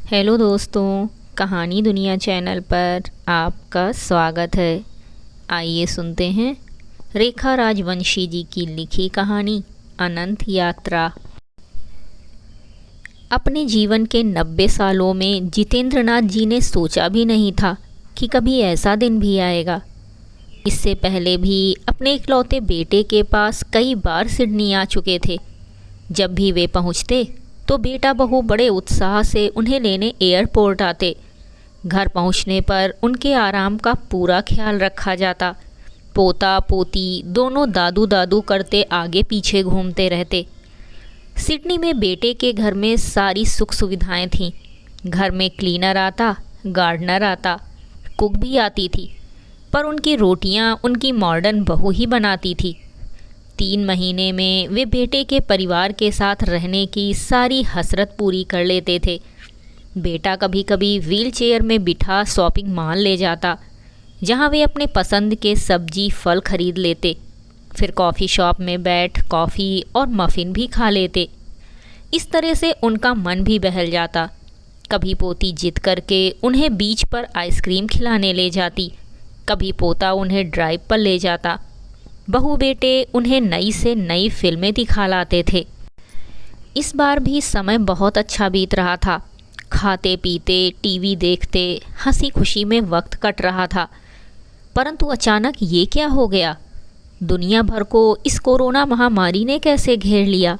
Hello दोस्तों, कहानी दुनिया चैनल पर आपका स्वागत है। आइए सुनते हैं रेखा राजवंशी जी की लिखी कहानी अनंत यात्रा। अपने जीवन के 90 सालों में जितेंद्र नाथ जी ने सोचा भी नहीं था कि कभी ऐसा दिन भी आएगा। इससे पहले भी अपने इकलौते बेटे के पास कई बार सिडनी आ चुके थे। जब भी वे पहुँचते तो बेटा बहू बड़े उत्साह से उन्हें लेने एयरपोर्ट आते। घर पहुंचने पर उनके आराम का पूरा ख्याल रखा जाता। पोता पोती दोनों दादू दादू करते आगे पीछे घूमते रहते। सिडनी में बेटे के घर में सारी सुख सुविधाएं थीं। घर में क्लीनर आता, गार्डनर आता, कुक भी आती थी, पर उनकी रोटियां उनकी मॉडर्न बहू ही बनाती थी। 3 महीने में वे बेटे के परिवार के साथ रहने की सारी हसरत पूरी कर लेते थे। बेटा कभी कभी व्हील चेयर में बिठा शॉपिंग मॉल ले जाता, जहां वे अपने पसंद के सब्जी फल खरीद लेते। फिर कॉफ़ी शॉप में बैठ कॉफ़ी और मफ़िन भी खा लेते। इस तरह से उनका मन भी बहल जाता। कभी पोती जिद करके उन्हें बीच पर आइसक्रीम खिलाने ले जाती, कभी पोता उन्हें ड्राइव पर ले जाता। बहू बेटे उन्हें नई से नई फिल्में दिखा लाते थे। इस बार भी समय बहुत अच्छा बीत रहा था। खाते पीते टीवी देखते हंसी खुशी में वक्त कट रहा था। परंतु अचानक ये क्या हो गया? दुनिया भर को इस कोरोना महामारी ने कैसे घेर लिया,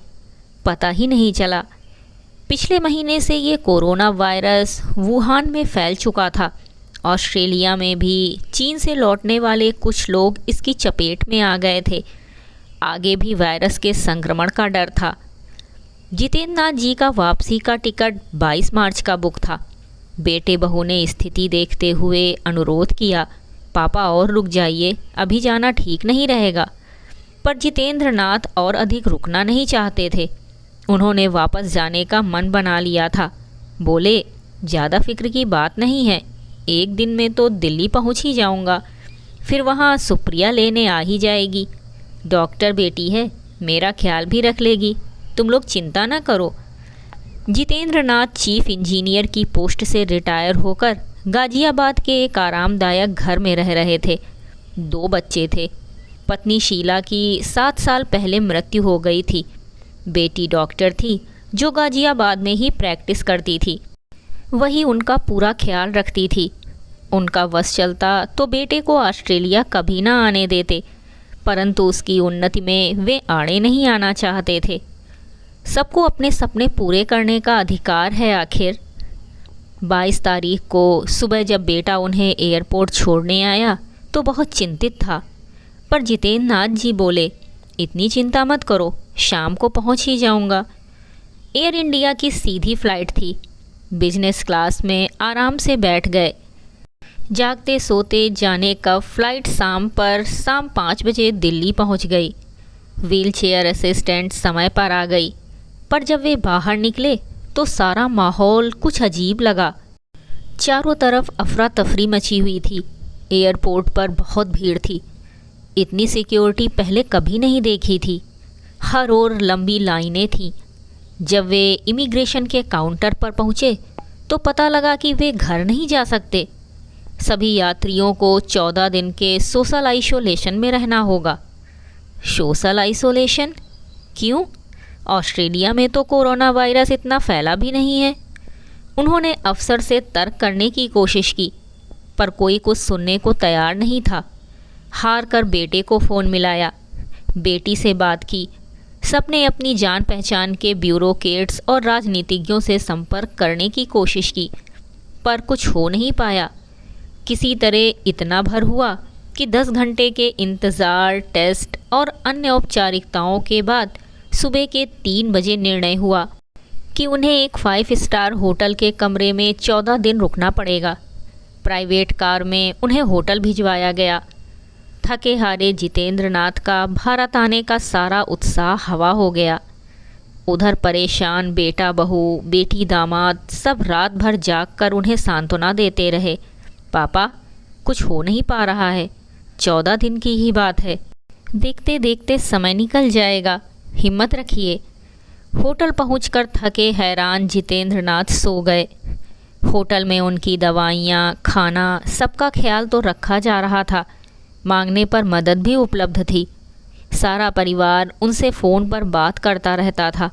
पता ही नहीं चला। पिछले महीने से ये कोरोना वायरस वुहान में फैल चुका था। ऑस्ट्रेलिया में भी चीन से लौटने वाले कुछ लोग इसकी चपेट में आ गए थे। आगे भी वायरस के संक्रमण का डर था। जितेंद्र नाथ जी का वापसी का टिकट 22 मार्च का बुक था। बेटे बहू ने स्थिति देखते हुए अनुरोध किया, पापा और रुक जाइए, अभी जाना ठीक नहीं रहेगा। पर जितेंद्र नाथ और अधिक रुकना नहीं चाहते थे। उन्होंने वापस जाने का मन बना लिया था। बोले, ज़्यादा फिक्र की बात नहीं है, एक दिन में तो दिल्ली पहुंच ही जाऊंगा। फिर वहां सुप्रिया लेने आ ही जाएगी। डॉक्टर बेटी है, मेरा ख्याल भी रख लेगी, तुम लोग चिंता ना करो। जितेंद्र नाथ चीफ इंजीनियर की पोस्ट से रिटायर होकर गाजियाबाद के एक आरामदायक घर में रह रहे थे। 2 बच्चे थे। पत्नी शीला की 7 साल पहले मृत्यु हो गई थी। बेटी डॉक्टर थी जो गाजियाबाद में ही प्रैक्टिस करती थी। वही उनका पूरा ख्याल रखती थी। उनका वश चलता तो बेटे को ऑस्ट्रेलिया कभी ना आने देते, परंतु उसकी उन्नति में वे आड़े नहीं आना चाहते थे। सबको अपने सपने पूरे करने का अधिकार है आखिर। 22 तारीख को सुबह जब बेटा उन्हें एयरपोर्ट छोड़ने आया तो बहुत चिंतित था। पर जितेंद्र नाथ जी बोले, इतनी चिंता मत करो, शाम को पहुंच ही जाऊंगा। एयर इंडिया की सीधी फ्लाइट थी। बिजनेस क्लास में आराम से बैठ गए। जागते सोते जाने का फ्लाइट शाम 5 बजे दिल्ली पहुंच गई। व्हील चेयर असिस्टेंट समय पर आ गई। पर जब वे बाहर निकले तो सारा माहौल कुछ अजीब लगा। चारों तरफ अफरा तफरी मची हुई थी। एयरपोर्ट पर बहुत भीड़ थी। इतनी सिक्योरिटी पहले कभी नहीं देखी थी। हर ओर लंबी लाइनें थीं। जब वे इमिग्रेशन के काउंटर पर पहुँचे तो पता लगा कि वे घर नहीं जा सकते। सभी यात्रियों को 14 दिन के सोशल आइसोलेशन में रहना होगा। सोशल आइसोलेशन क्यों? ऑस्ट्रेलिया में तो कोरोना वायरस इतना फैला भी नहीं है। उन्होंने अफसर से तर्क करने की कोशिश की, पर कोई कुछ सुनने को तैयार नहीं था। हार कर बेटे को फ़ोन मिलाया, बेटी से बात की। सबने अपनी जान पहचान के ब्यूरोक्रेट्स और राजनीतिज्ञों से संपर्क करने की कोशिश की, पर कुछ हो नहीं पाया। किसी तरह इतना भर हुआ कि 10 घंटे के इंतज़ार, टेस्ट और अन्य औपचारिकताओं के बाद सुबह के 3 बजे निर्णय हुआ कि उन्हें एक 5 स्टार होटल के कमरे में 14 दिन रुकना पड़ेगा। प्राइवेट कार में उन्हें होटल भिजवाया गया। थके हारे जितेंद्र नाथ का भारत आने का सारा उत्साह हवा हो गया। उधर परेशान बेटा बहू, बेटी दामाद सब रात भर जाग कर उन्हें सांत्वना देते रहे। पापा, कुछ हो नहीं पा रहा है, 14 दिन की ही बात है, देखते देखते समय निकल जाएगा, हिम्मत रखिए। होटल पहुंचकर थके हैरान जितेंद्र नाथ सो गए। होटल में उनकी दवाइयाँ, खाना, सबका ख्याल तो रखा जा रहा था। मांगने पर मदद भी उपलब्ध थी। सारा परिवार उनसे फ़ोन पर बात करता रहता था।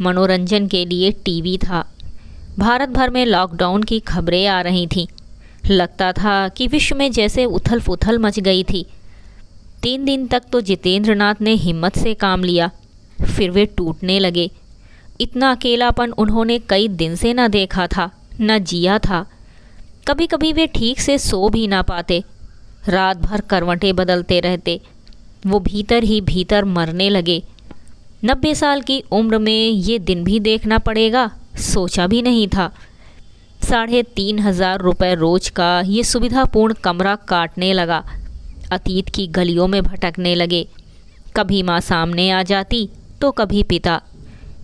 मनोरंजन के लिए टीवी था। भारत भर में लॉकडाउन की खबरें आ रही थीं। लगता था कि विश्व में जैसे उथल पुथल मच गई थी। 3 दिन तक तो जितेंद्र नाथ ने हिम्मत से काम लिया, फिर वे टूटने लगे। इतना अकेलापन उन्होंने कई दिन से न देखा था, न जिया था। कभी कभी वे ठीक से सो भी ना पाते, रात भर करवटें बदलते रहते। वो भीतर ही भीतर मरने लगे। 90 साल की उम्र में ये दिन भी देखना पड़ेगा, सोचा भी नहीं था। 3,500 रुपये रोज का ये सुविधापूर्ण कमरा काटने लगा। अतीत की गलियों में भटकने लगे। कभी माँ सामने आ जाती तो कभी पिता,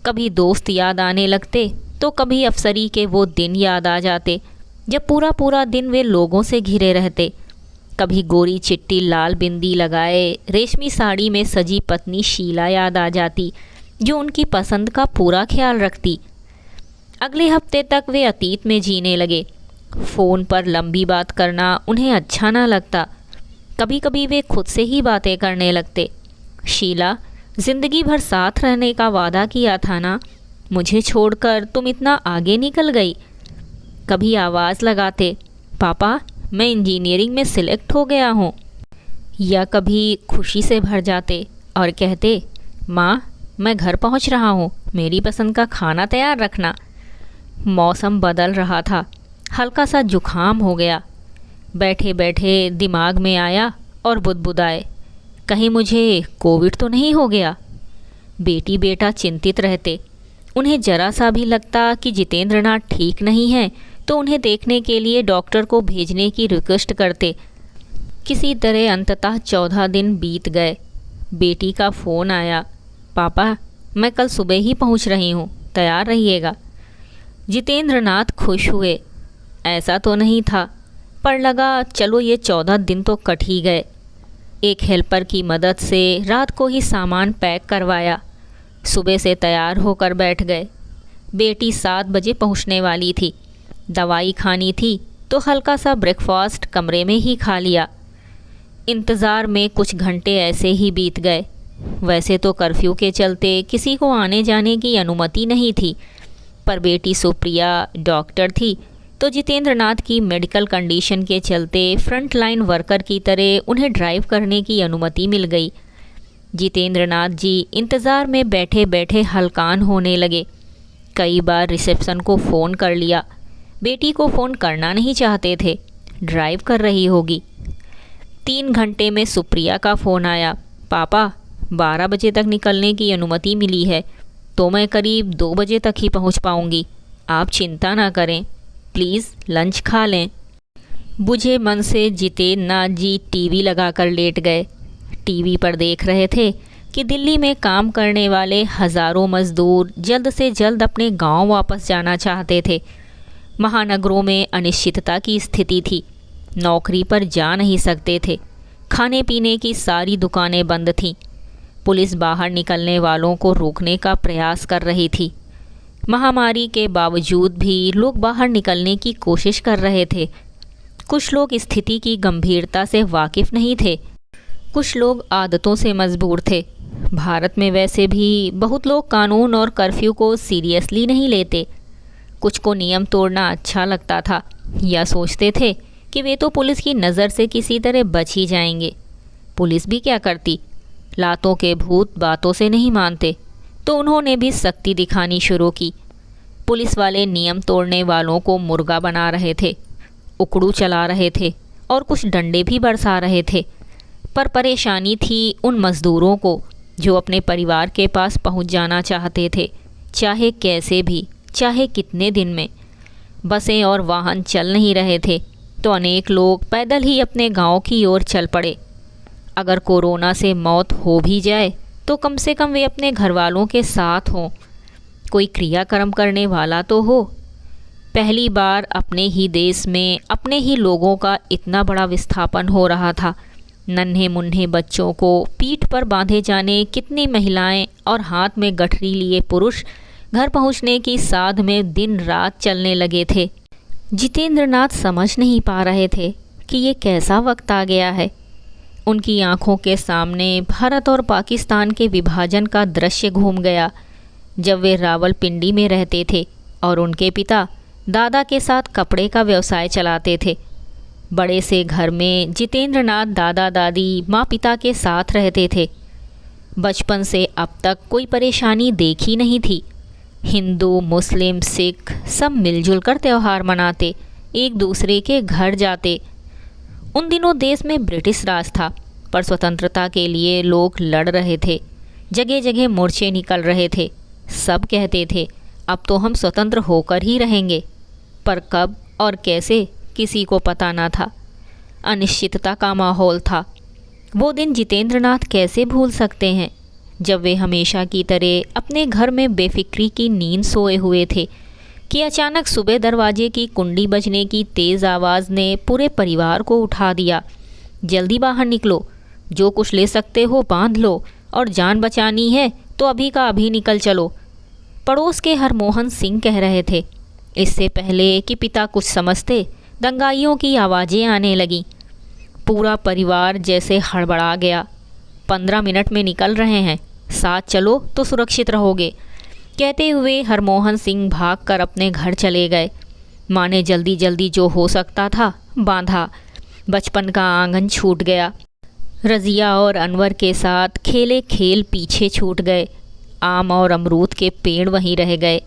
कभी दोस्त याद आने लगते तो कभी अफसरी के वो दिन याद आ जाते जब पूरा पूरा दिन वे लोगों से घिरे रहते। कभी गोरी चिट्टी लाल बिंदी लगाए रेशमी साड़ी में सजी पत्नी शीला याद आ जाती, जो उनकी पसंद का पूरा ख्याल रखती। अगले हफ्ते तक वे अतीत में जीने लगे। फ़ोन पर लंबी बात करना उन्हें अच्छा ना लगता। कभी कभी वे खुद से ही बातें करने लगते। शीला, ज़िंदगी भर साथ रहने का वादा किया था ना, मुझे छोड़कर तुम इतना आगे निकल गई। कभी आवाज़ लगाते, पापा मैं इंजीनियरिंग में सिलेक्ट हो गया हूँ। या कभी खुशी से भर जाते और कहते, माँ मैं घर पहुँच रहा हूँ, मेरी पसंद का खाना तैयार रखना। मौसम बदल रहा था, हल्का सा जुखाम हो गया। बैठे बैठे दिमाग में आया और बुदबुदाए, कहीं मुझे कोविड तो नहीं हो गया। बेटी बेटा चिंतित रहते। उन्हें जरा सा भी लगता कि जितेंद्र नाथ ठीक नहीं है तो उन्हें देखने के लिए डॉक्टर को भेजने की रिक्वेस्ट करते। किसी तरह अंततः 14 दिन बीत गए। बेटी का फ़ोन आया, पापा मैं कल सुबह ही पहुंच रही हूं, तैयार रहिएगा। जितेंद्र नाथ खुश हुए। ऐसा तो नहीं था, पर लगा चलो ये 14 दिन तो कट ही गए। एक हेल्पर की मदद से रात को ही सामान पैक करवाया। सुबह से तैयार होकर बैठ गए। बेटी 7 बजे पहुंचने वाली थी। दवाई खानी थी तो हल्का सा ब्रेकफास्ट कमरे में ही खा लिया। इंतज़ार में कुछ घंटे ऐसे ही बीत गए। वैसे तो कर्फ्यू के चलते किसी को आने जाने की अनुमति नहीं थी, पर बेटी सुप्रिया डॉक्टर थी तो जितेंद्र नाथ की मेडिकल कंडीशन के चलते फ्रंट लाइन वर्कर की तरह उन्हें ड्राइव करने की अनुमति मिल गई। जितेंद्र नाथ जी इंतज़ार में बैठे बैठे हलकान होने लगे। कई बार रिसेप्शन को फ़ोन कर लिया। बेटी को फ़ोन करना नहीं चाहते थे, ड्राइव कर रही होगी। 3 घंटे में सुप्रिया का फ़ोन आया, पापा 12 बजे तक निकलने की अनुमति मिली है तो मैं करीब 2 बजे तक ही पहुंच पाऊंगी। आप चिंता ना करें, प्लीज़ लंच खा लें। बुझे मन से जितेंद्र नाथ जी टीवी लगाकर लेट गए। टीवी पर देख रहे थे कि दिल्ली में काम करने वाले हज़ारों मज़दूर जल्द से जल्द अपने गांव वापस जाना चाहते थे। महानगरों में अनिश्चितता की स्थिति थी। नौकरी पर जा नहीं सकते थे। खाने पीने की सारी दुकानें बंद थीं। पुलिस बाहर निकलने वालों को रोकने का प्रयास कर रही थी। महामारी के बावजूद भी लोग बाहर निकलने की कोशिश कर रहे थे। कुछ लोग स्थिति की गंभीरता से वाकिफ़ नहीं थे, कुछ लोग आदतों से मजबूर थे। भारत में वैसे भी बहुत लोग कानून और कर्फ्यू को सीरियसली नहीं लेते। कुछ को नियम तोड़ना अच्छा लगता था या सोचते थे कि वे तो पुलिस की नज़र से किसी तरह बच ही जाएंगे। पुलिस भी क्या करती, लातों के भूत बातों से नहीं मानते, तो उन्होंने भी सख्ती दिखानी शुरू की। पुलिस वाले नियम तोड़ने वालों को मुर्गा बना रहे थे, उकड़ू चला रहे थे और कुछ डंडे भी बरसा रहे थे। पर परेशानी थी उन मज़दूरों को जो अपने परिवार के पास पहुंच जाना चाहते थे, चाहे कैसे भी, चाहे कितने दिन में। बसें और वाहन चल नहीं रहे थे तो अनेक लोग पैदल ही अपने गांव की ओर चल पड़े। अगर कोरोना से मौत हो भी जाए तो कम से कम वे अपने घर वालों के साथ हों, कोई क्रियाकर्म करने वाला तो हो। पहली बार अपने ही देश में अपने ही लोगों का इतना बड़ा विस्थापन हो रहा था। नन्हे मुन्ने बच्चों को पीठ पर बांधे जाने कितनी महिलाएं और हाथ में गठरी लिए पुरुष घर पहुंचने की साध में दिन रात चलने लगे थे। जितेंद्रनाथ समझ नहीं पा रहे थे कि ये कैसा वक्त आ गया है। उनकी आंखों के सामने भारत और पाकिस्तान के विभाजन का दृश्य घूम गया, जब वे रावलपिंडी में रहते थे और उनके पिता दादा के साथ कपड़े का व्यवसाय चलाते थे। बड़े से घर में जितेंद्रनाथ दादा दादी माँ पिता के साथ रहते थे। बचपन से अब तक कोई परेशानी देखी नहीं थी। हिंदू मुस्लिम सिख सब मिलजुल कर त्यौहार मनाते, एक दूसरे के घर जाते। उन दिनों देश में ब्रिटिश राज था, पर स्वतंत्रता के लिए लोग लड़ रहे थे। जगह जगह मोर्चे निकल रहे थे। सब कहते थे अब तो हम स्वतंत्र होकर ही रहेंगे, पर कब और कैसे किसी को पता ना था। अनिश्चितता का माहौल था। वो दिन जितेंद्रनाथ कैसे भूल सकते हैं, जब वे हमेशा की तरह अपने घर में बेफिक्री की नींद सोए हुए थे कि अचानक सुबह दरवाजे की कुंडी बजने की तेज़ आवाज़ ने पूरे परिवार को उठा दिया। जल्दी बाहर निकलो, जो कुछ ले सकते हो बांध लो, और जान बचानी है तो अभी का अभी निकल चलो। पड़ोस के हरमोहन सिंह कह रहे थे। इससे पहले कि पिता कुछ समझते, दंगाइयों की आवाज़ें आने लगीं। पूरा परिवार जैसे हड़बड़ा गया। 15 मिनट में निकल रहे हैं, साथ चलो तो सुरक्षित रहोगे, कहते हुए हरमोहन सिंह भागकर अपने घर चले गए। माँ ने जल्दी जल्दी जो हो सकता था बांधा। बचपन का आंगन छूट गया। रज़िया और अनवर के साथ खेले खेल पीछे छूट गए। आम और अमरूद के पेड़ वहीं रह गए।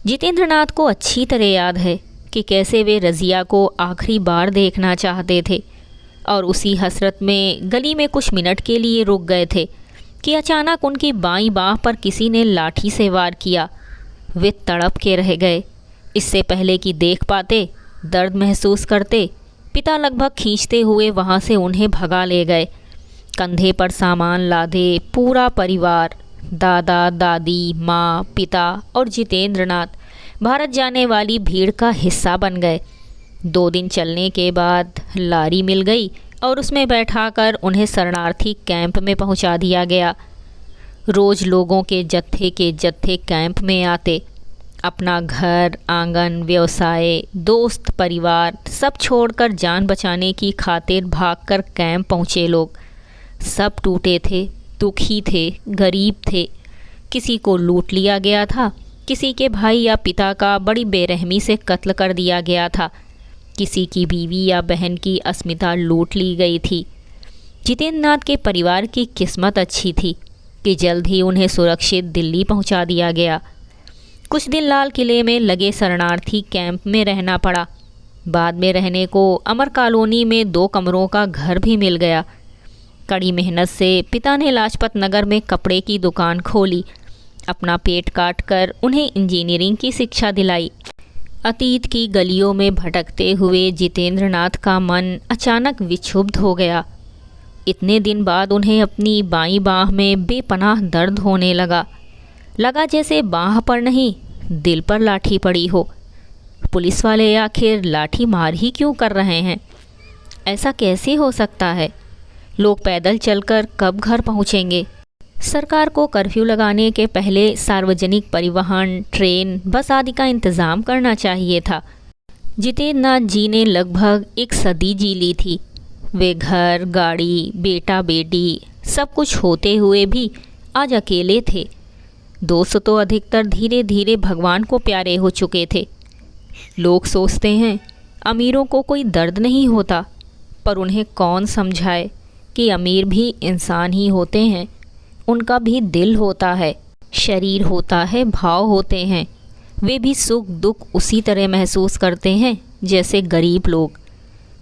जितेंद्रनाथ को अच्छी तरह याद है कि कैसे वे रज़िया को आखिरी बार देखना चाहते थे और उसी हसरत में गली में कुछ मिनट के लिए रुक गए थे कि अचानक उनकी बाईं बाह पर किसी ने लाठी से वार किया। वे तड़प के रह गए। इससे पहले कि देख पाते, दर्द महसूस करते, पिता लगभग खींचते हुए वहाँ से उन्हें भगा ले गए। कंधे पर सामान लादे पूरा परिवार, दादा दादी माँ पिता और जितेंद्रनाथ भारत जाने वाली भीड़ का हिस्सा बन गए। 2 दिन चलने के बाद लारी मिल गई और उसमें बैठाकर उन्हें शरणार्थी कैंप में पहुंचा दिया गया। रोज़ लोगों के जत्थे कैंप में आते। अपना घर आंगन व्यवसाय दोस्त परिवार सब छोड़कर जान बचाने की खातिर भागकर कैंप पहुँचे लोग। सब टूटे थे, दुखी थे, गरीब थे। किसी को लूट लिया गया था, किसी के भाई या पिता का बड़ी बेरहमी से कत्ल कर दिया गया था, किसी की बीवी या बहन की अस्मिता लूट ली गई थी। जितेंद्रनाथ के परिवार की किस्मत अच्छी थी कि जल्द ही उन्हें सुरक्षित दिल्ली पहुंचा दिया गया। कुछ दिन लाल किले में लगे शरणार्थी कैंप में रहना पड़ा। बाद में रहने को अमर कॉलोनी में 2 कमरों का घर भी मिल गया। कड़ी मेहनत से पिता ने लाजपत नगर में कपड़े की दुकान खोली। अपना पेट काट कर उन्हें इंजीनियरिंग की शिक्षा दिलाई। अतीत की गलियों में भटकते हुए जितेंद्रनाथ का मन अचानक विक्षुब्ध हो गया। इतने दिन बाद उन्हें अपनी बाईं बाह में बेपनाह दर्द होने लगा जैसे बाह पर नहीं दिल पर लाठी पड़ी हो। पुलिस वाले आखिर लाठी मार ही क्यों कर रहे हैं? ऐसा कैसे हो सकता है? लोग पैदल चलकर कब घर पहुंचेंगे? सरकार को कर्फ्यू लगाने के पहले सार्वजनिक परिवहन ट्रेन बस आदि का इंतज़ाम करना चाहिए था। जितेंद्रनाथ जी ने लगभग 1 सदी जी ली थी। वे घर गाड़ी बेटा बेटी सब कुछ होते हुए भी आज अकेले थे। दोस्त तो अधिकतर धीरे धीरे भगवान को प्यारे हो चुके थे। लोग सोचते हैं अमीरों को कोई दर्द नहीं होता, पर उन्हें कौन समझाए कि अमीर भी इंसान ही होते हैं। उनका भी दिल होता है, शरीर होता है, भाव होते हैं। वे भी सुख दुख उसी तरह महसूस करते हैं जैसे गरीब लोग।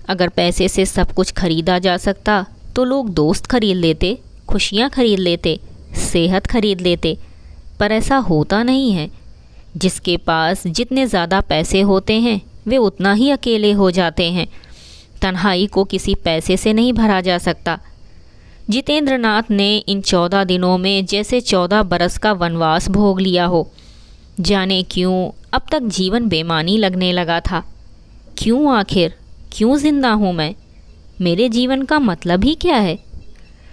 अगर पैसे से सब कुछ खरीदा जा सकता तो लोग दोस्त खरीद लेते, खुशियाँ खरीद लेते, सेहत खरीद लेते, पर ऐसा होता नहीं है। जिसके पास जितने ज़्यादा पैसे होते हैं वे उतना ही अकेले हो जाते हैं। तन्हाई को किसी पैसे से नहीं भरा जा सकता। जितेंद्रनाथ ने इन 14 दिनों में जैसे 14 बरस का वनवास भोग लिया हो। जाने क्यों अब तक जीवन बेमानी लगने लगा था। क्यों आखिर क्यों जिंदा हूँ मैं? मेरे जीवन का मतलब ही क्या है?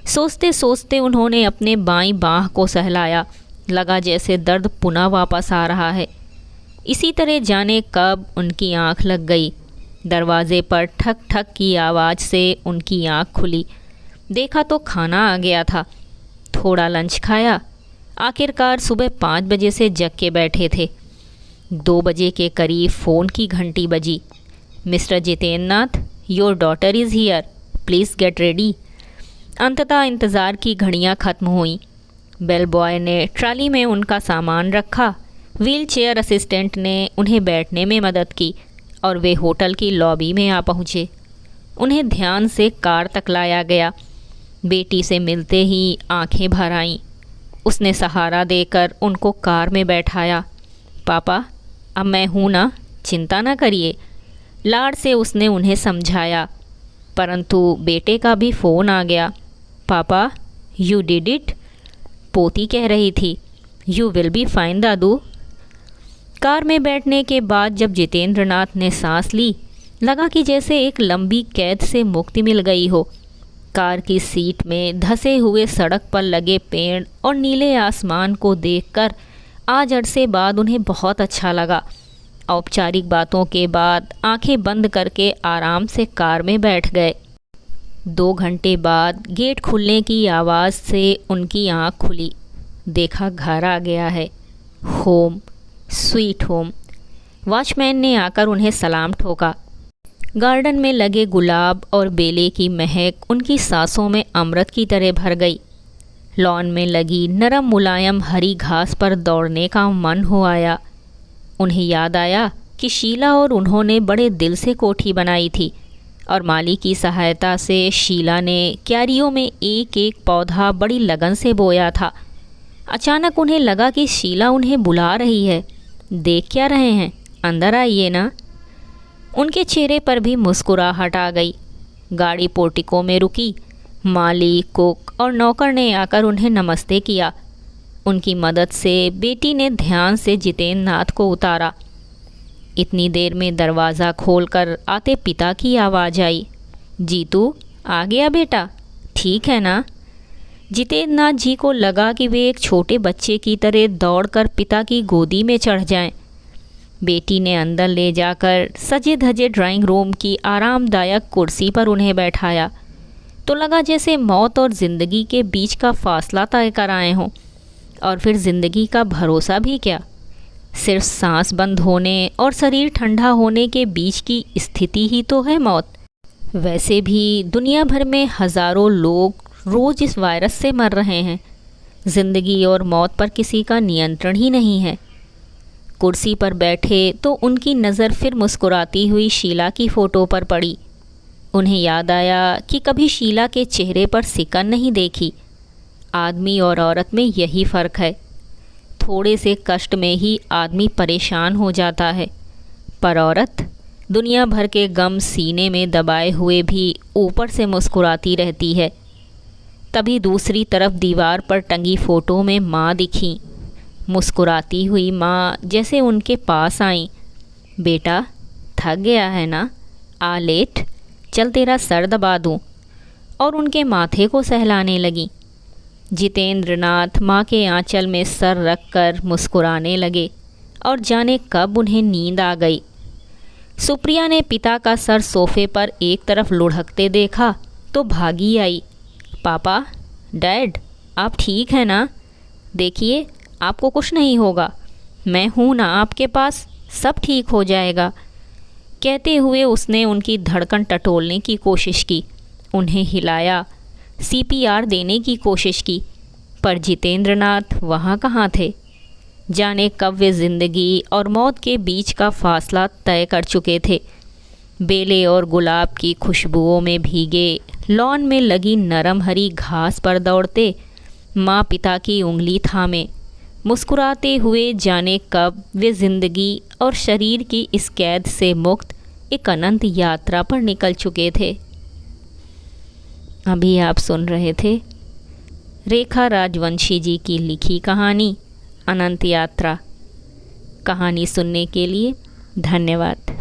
सोचते सोचते उन्होंने अपने बाईं बाह को सहलाया। लगा जैसे दर्द पुनः वापस आ रहा है। इसी तरह जाने कब उनकी आंख लग गई। दरवाजे पर ठक ठक की आवाज़ से उनकी आंख खुली। देखा तो खाना आ गया था। थोड़ा लंच खाया। आखिरकार सुबह 5 बजे से जग के बैठे थे। 2 बजे के करीब फ़ोन की घंटी बजी। Mister Jitendra Nath, your daughter is here, please get ready. अंततः इंतज़ार की घड़ियां ख़त्म हुईं। बेल बॉय ने ट्राली में उनका सामान रखा। व्हील चेयर असिस्टेंट ने उन्हें बैठने में मदद की और वे होटल की लॉबी में आ पहुँचे। उन्हें ध्यान से कार तक लाया गया। बेटी से मिलते ही आंखें भर आईं। उसने सहारा देकर उनको कार में बैठाया। पापा, अब मैं हूँ ना, चिंता ना करिए, लाड़ से उसने उन्हें समझाया। परंतु बेटे का भी फ़ोन आ गया। पापा, यू डिड इट, पोती कह रही थी। You will be fine Dadu. Car में बैठने के बाद जब जितेंद्र नाथ ने सांस ली, लगा कि जैसे एक लंबी कैद से मुक्ति मिल गई हो। कार की सीट में धंसे हुए सड़क पर लगे पेड़ और नीले आसमान को देखकर आज अरसे बाद उन्हें बहुत अच्छा लगा। औपचारिक बातों के बाद आंखें बंद करके आराम से कार में बैठ गए। 2 घंटे बाद गेट खुलने की आवाज़ से उनकी आंख खुली। देखा घर आ गया है। Home, sweet home. वॉचमैन ने आकर उन्हें सलाम ठोका। गार्डन में लगे गुलाब और बेले की महक उनकी सांसों में अमृत की तरह भर गई। लॉन में लगी नरम मुलायम हरी घास पर दौड़ने का मन हो आया। उन्हें याद आया कि शीला और उन्होंने बड़े दिल से कोठी बनाई थी और माली की सहायता से शीला ने क्यारियों में एक एक पौधा बड़ी लगन से बोया था। अचानक उन्हें लगा कि शीला उन्हें बुला रही है। देख क्या रहे हैं, अंदर आइए ना। उनके चेहरे पर भी मुस्कुराहट आ गई। गाड़ी पोर्टिको में रुकी। माली, कुक और नौकर ने आकर उन्हें नमस्ते किया। उनकी मदद से बेटी ने ध्यान से जितेंद्र नाथ को उतारा। इतनी देर में दरवाज़ा खोलकर आते पिता की आवाज़ आई। जीतू, आ गया बेटा, ठीक है ना। जितेंद्र नाथ जी को लगा कि वे एक छोटे बच्चे की तरह दौड़कर पिता की गोदी में चढ़ जाएं। बेटी ने अंदर ले जाकर सजे धजे ड्राइंग रूम की आरामदायक कुर्सी पर उन्हें बैठाया तो लगा जैसे मौत और ज़िंदगी के बीच का फासला तय कर आए हों। और फिर ज़िंदगी का भरोसा भी क्या, सिर्फ सांस बंद होने और शरीर ठंडा होने के बीच की स्थिति ही तो है मौत। वैसे भी दुनिया भर में हज़ारों लोग रोज़ इस वायरस से मर रहे हैं। ज़िंदगी और मौत पर किसी का नियंत्रण ही नहीं है। कुर्सी पर बैठे तो उनकी नज़र फिर मुस्कुराती हुई शीला की फ़ोटो पर पड़ी। उन्हें याद आया कि कभी शीला के चेहरे पर सिकन नहीं देखी। आदमी और औरत में यही फ़र्क है। थोड़े से कष्ट में ही आदमी परेशान हो जाता है, पर औरत दुनिया भर के गम सीने में दबाए हुए भी ऊपर से मुस्कुराती रहती है। तभी दूसरी तरफ दीवार पर टंगी फ़ोटो में माँ दिखी। मुस्कुराती हुई माँ जैसे उनके पास आई। बेटा, थक गया है ना, आ लेट, चल तेरा सर दबा दूँ। और उनके माथे को सहलाने लगी। जितेंद्र नाथ माँ के आंचल में सर रखकर मुस्कुराने लगे और जाने कब उन्हें नींद आ गई। सुप्रिया ने पिता का सर सोफे पर एक तरफ लुढ़कते देखा तो भागी आई। पापा, डैड, आप ठीक हैं ना? देखिए, आपको कुछ नहीं होगा, मैं हूँ ना आपके पास, सब ठीक हो जाएगा। कहते हुए उसने उनकी धड़कन टटोलने की कोशिश की, उन्हें हिलाया, CPR देने की कोशिश की, पर जितेंद्र नाथ वहाँ कहाँ थे। जाने कब वे ज़िंदगी और मौत के बीच का फासला तय कर चुके थे। बेले और गुलाब की खुशबुओं में भीगे लॉन में लगी नरम हरी घास पर दौड़ते, माँ पिता की उंगली थामे मुस्कुराते हुए जाने कब वे ज़िंदगी और शरीर की इस कैद से मुक्त एक अनंत यात्रा पर निकल चुके थे। अभी आप सुन रहे थे रेखा राजवंशी जी की लिखी कहानी अनंत यात्रा। कहानी सुनने के लिए धन्यवाद।